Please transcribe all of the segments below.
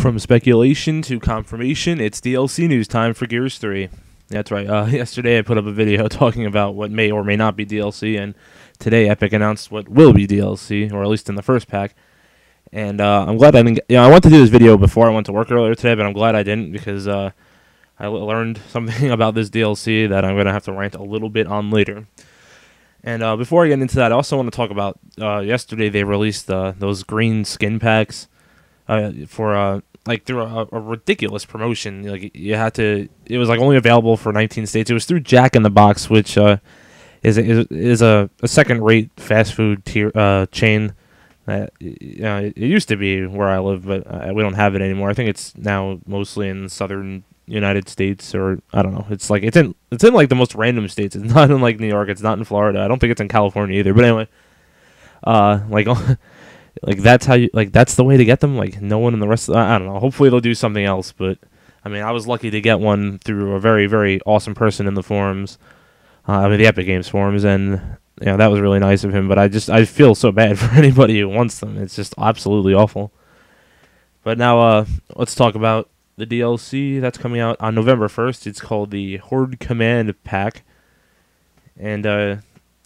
From speculation to confirmation, it's DLC news time for Gears 3. That's right. Yesterday I put up a video talking about what may or may not be DLC, and today Epic announced what will be DLC, or at least in the first pack. And I'm glad I didn't. I wanted to do this video before I went to work earlier today, but I'm glad I didn't because I learned something about this DLC that I'm going to have to rant a little bit on later. And before I get into that, I also want to talk about yesterday they released those green skin packs for through a ridiculous promotion. Like you had to, it was like only available for 19 states. It was through Jack in the Box, which is a second-rate fast food chain. It used to be where I live, but we don't have it anymore. I think it's now mostly in southern United States, or I don't know. It's in like the most random states. It's not in like New York. It's not in Florida. I don't think it's in California either. But anyway, like that's how you, like that's the way to get them. Like no one in the rest of I don't know. Hopefully they'll do something else. But I mean, I was lucky to get one through a very, very awesome person in the forums. The Epic Games forums, and that was really nice of him. But I feel so bad for anybody who wants them. It's just absolutely awful. But now let's talk about the DLC that's coming out on November 1st. It's called the Horde Command Pack, and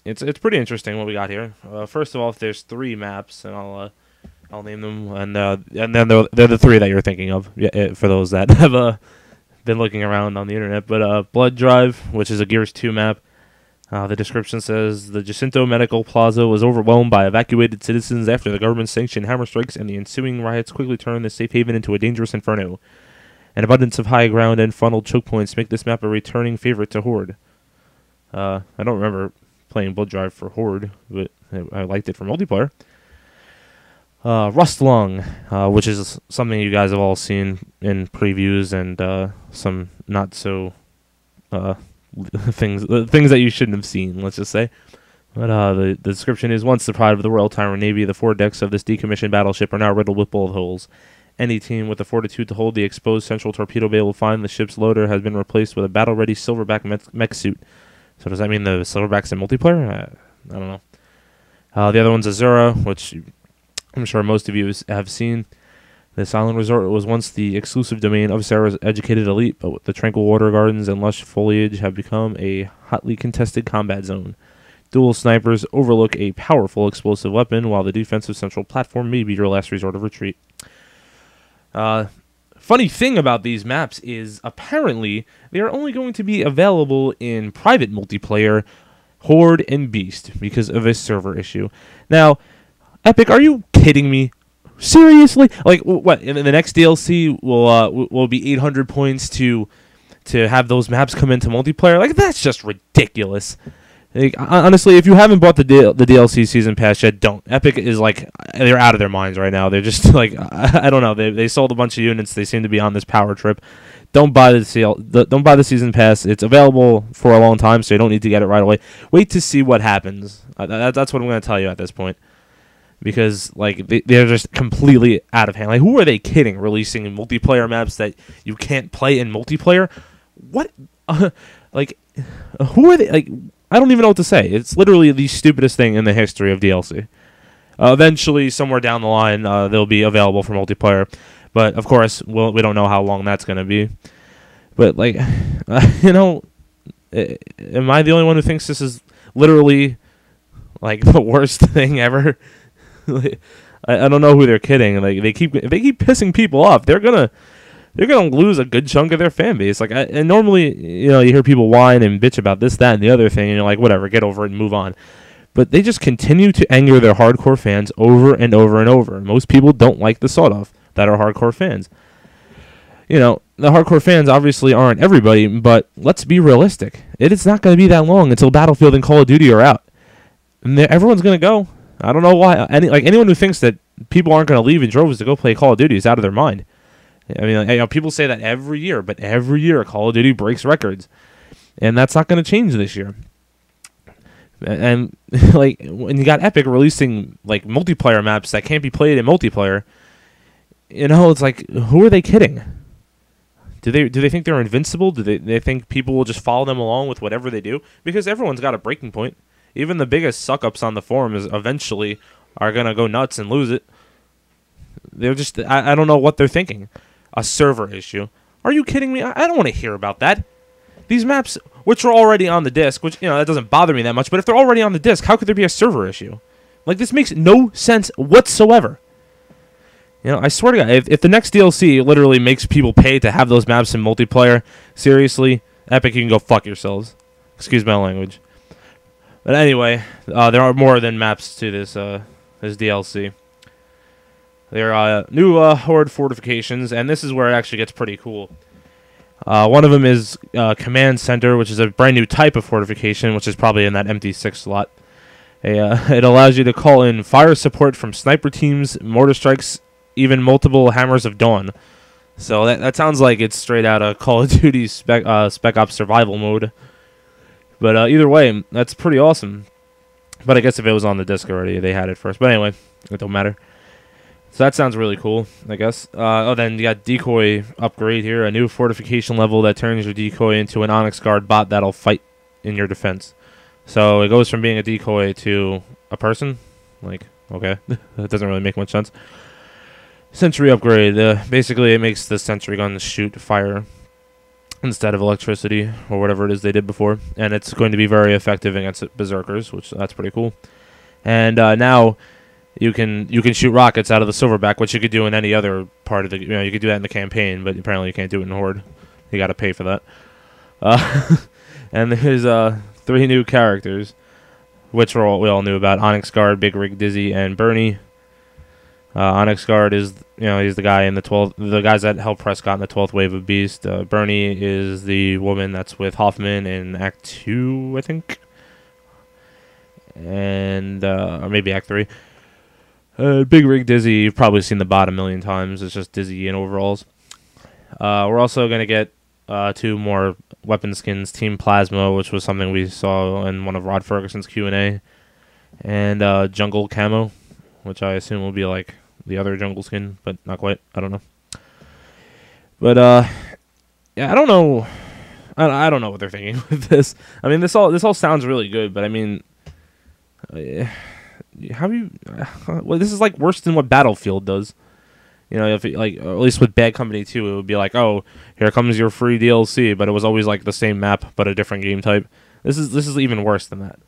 it's pretty interesting what we got here. First of all, there's 3 maps, and I'll name them, and then they're the 3 that you're thinking of. Yeah, for those that have been looking around on the internet. But Blood Drive, which is a Gears 2 map. The description says, the Jacinto Medical Plaza was overwhelmed by evacuated citizens after the government-sanctioned hammer strikes, and the ensuing riots quickly turned the safe haven into a dangerous inferno. An abundance of high ground and funneled choke points make this map a returning favorite to Horde. I don't remember playing Blood Drive for Horde, but I liked it for multiplayer. Rust Lung, which is something you guys have all seen in previews and some not so things that you shouldn't have seen, let's just say. But the description is, once the pride of the Royal Tyrant Navy, the 4 decks of this decommissioned battleship are now riddled with bullet holes. Any team with the fortitude to hold the exposed central torpedo bay will find the ship's loader has been replaced with a battle-ready silverback mech suit. So does that mean the silverbacks in multiplayer? I don't know. The other one's Azura, which I'm sure most of you have seen. This island resort was once the exclusive domain of Sarah's educated elite, but the tranquil water gardens and lush foliage have become a hotly contested combat zone. Dual snipers overlook a powerful explosive weapon, while the defensive central platform may be your last resort of retreat. Funny thing about these maps is apparently they are only going to be available in private multiplayer, Horde and Beast, because of a server issue. Now, Epic, are you kidding me? Seriously? Like, what? In the next DLC will be 800 points to have those maps come into multiplayer? Like, that's just ridiculous. Like, honestly, if you haven't bought the DLC season pass yet, don't. Epic is like, they're out of their minds right now. They're just like, I don't know. They sold a bunch of units. They seem to be on this power trip. Don't buy don't buy the season pass. It's available for a long time, so you don't need to get it right away. Wait to see what happens. That's what I'm going to tell you at this point, because like they're just completely out of hand. Like, who are they kidding? Releasing multiplayer maps that you can't play in multiplayer? What? Like, who are they? Like, I don't even know what to say. It's literally the stupidest thing in the history of DLC. Eventually, somewhere down the line, they'll be available for multiplayer. But, of course, we don't know how long that's going to be. But, like, am I the only one who thinks this is literally, like, the worst thing ever? I don't know who they're kidding. Like, if they keep pissing people off, they're gonna lose a good chunk of their fan base. Like, and normally, you hear people whine and bitch about this, that, and the other thing, and you're like, whatever, get over it and move on. But they just continue to anger their hardcore fans over and over and over. Most people don't like the sawed-off that are hardcore fans. The hardcore fans obviously aren't everybody, but let's be realistic. It's not going to be that long until Battlefield and Call of Duty are out. And everyone's going to go. I don't know why. Anyone who thinks that people aren't going to leave in droves to go play Call of Duty is out of their mind. I mean, people say that every year, but every year Call of Duty breaks records, and that's not going to change this year. And like, when you got Epic releasing like multiplayer maps that can't be played in multiplayer, it's like, who are they kidding? Do they think they're invincible? Do they think people will just follow them along with whatever they do? Because everyone's got a breaking point. Even the biggest suck-ups on the forums eventually are going to go nuts and lose it. They're just, I don't know what they're thinking. A server issue. Are you kidding me? I don't want to hear about that. These maps, which are already on the disc, which, that doesn't bother me that much, but if they're already on the disc, how could there be a server issue? Like, this makes no sense whatsoever. I swear to God, if the next DLC literally makes people pay to have those maps in multiplayer, seriously, Epic, you can go fuck yourselves. Excuse my language. But anyway, there are more than maps to this DLC. There are new Horde fortifications, and this is where it actually gets pretty cool. One of them is Command Center, which is a brand new type of fortification, which is probably in that empty 6 slot. It allows you to call in fire support from sniper teams, mortar strikes, even multiple Hammers of Dawn. So that sounds like it's straight out of Call of Duty Spec Ops survival mode. But either way, that's pretty awesome. But I guess if it was on the disc already, they had it first. But anyway, it don't matter. So that sounds really cool, I guess. Then you got Decoy upgrade here. A new fortification level that turns your decoy into an Onyx Guard bot that'll fight in your defense. So it goes from being a decoy to a person. Like, okay. That doesn't really make much sense. Sentry upgrade. Basically, it makes the sentry guns shoot fire instead of electricity or whatever it is they did before. And it's going to be very effective against berserkers, which that's pretty cool. And now you can shoot rockets out of the silverback, which you could do in any other part of the you could do that in the campaign, but apparently you can't do it in Horde. You got to pay for that. And there's 3 new characters, which we all knew about: Onyx Guard, Big Rig Dizzy, and Bernie. Onyx Guard is he's the guy in the guys that help Prescott in the 12th wave of Beast. Bernie is the woman that's with Hoffman in Act 2, I think, and or maybe Act 3. Big Rig Dizzy, you've probably seen the bot a million times. It's just Dizzy in overalls. We're also going to get 2 more weapon skins. Team Plasma, which was something we saw in one of Rod Ferguson's Q&A. And Jungle Camo, which I assume will be like the other jungle skin, but not quite. I don't know. But, yeah, I don't know. I don't know what they're thinking with this. I mean, this all sounds really good, but I mean, how do you? Well, this is like worse than what Battlefield does. If it, like, or at least with Bad Company 2, it would be like, oh, here comes your free DLC, but it was always like the same map but a different game type. This is even worse than that.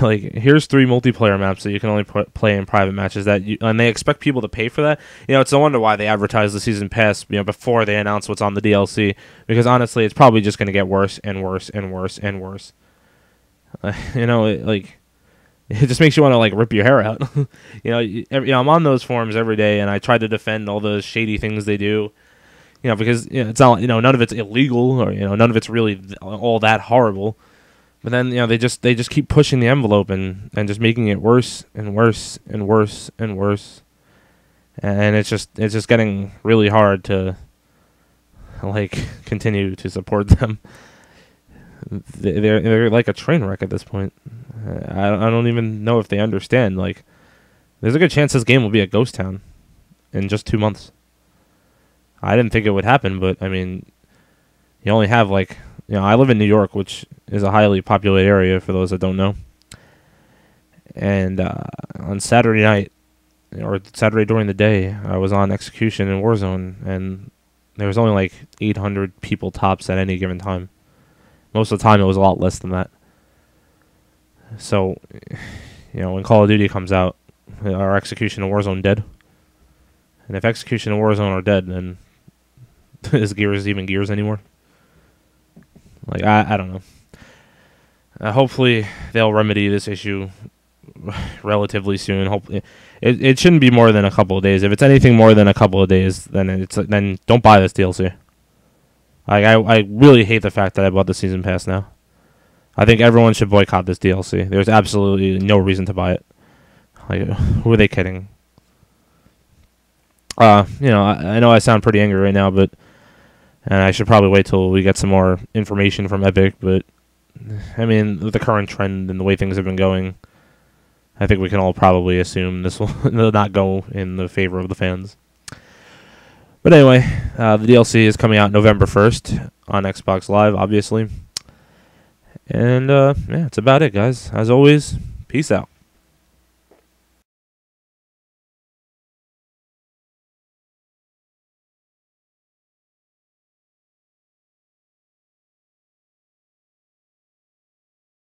Like, here's 3 multiplayer maps that you can only play in private matches and they expect people to pay for that. It's no wonder why they advertise the season pass before they announce what's on the DLC, because honestly, it's probably just going to get worse and worse and worse and worse. It just makes you want to like rip your hair out. I'm on those forums every day, and I try to defend all the shady things they do. Because it's not none of it's illegal, or none of it's really all that horrible. But then they just keep pushing the envelope and just making it worse and worse and worse and worse. And it's just getting really hard to like continue to support them. They're like a train wreck at this point. I don't even know if they understand. Like, there's a good chance this game will be a ghost town in just 2 months. I didn't think it would happen, but I mean, you only have like, I live in New York, which is a highly populated area for those that don't know. And on Saturday night, or Saturday during the day, I was on Execution in Warzone, and there was only like 800 people tops at any given time. Most of the time, it was a lot less than that. So, when Call of Duty comes out, are Execution and Warzone dead? And if Execution and Warzone are dead, then is Gears even Gears anymore? Like, I don't know. Hopefully, they'll remedy this issue relatively soon. Hopefully, it shouldn't be more than a couple of days. If it's anything more than a couple of days, then don't buy this DLC. I really hate the fact that I bought the season pass now. I think everyone should boycott this DLC. There's absolutely no reason to buy it. Like, who are they kidding? I know I sound pretty angry right now, and I should probably wait till we get some more information from Epic, but I mean, with the current trend and the way things have been going, I think we can all probably assume this will not go in the favor of the fans. But anyway, the DLC is coming out November 1st on Xbox Live, obviously. And, yeah, that's about it, guys. As always, peace out.